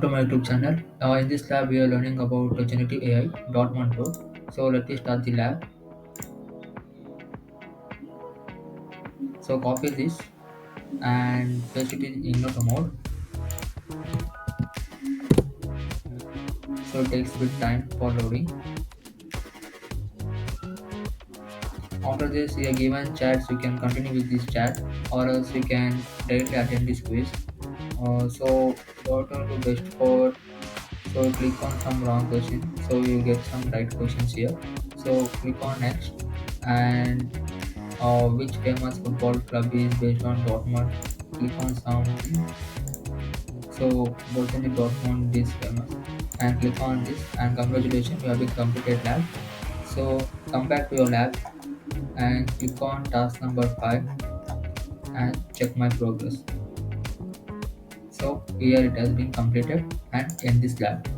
To my YouTube channel. In this lab, we are learning about generative AI, Dortmund Pro. So let me start the lab. So copy this and paste it in Ignore mode. So it takes a bit time for loading. After this, you are given chats. You can continue with this chat, or else you can directly attend this quiz. So go to best score. So click on some wrong question. So you get some right questions here. So click on next and which famous football club is based on Dortmund. Click on something. So Borussia Dortmund is famous. And click on this and congratulations, you have been completed lab. So come back to your lab and click on task number 5 and check my progress. So here it has been completed and end this lab.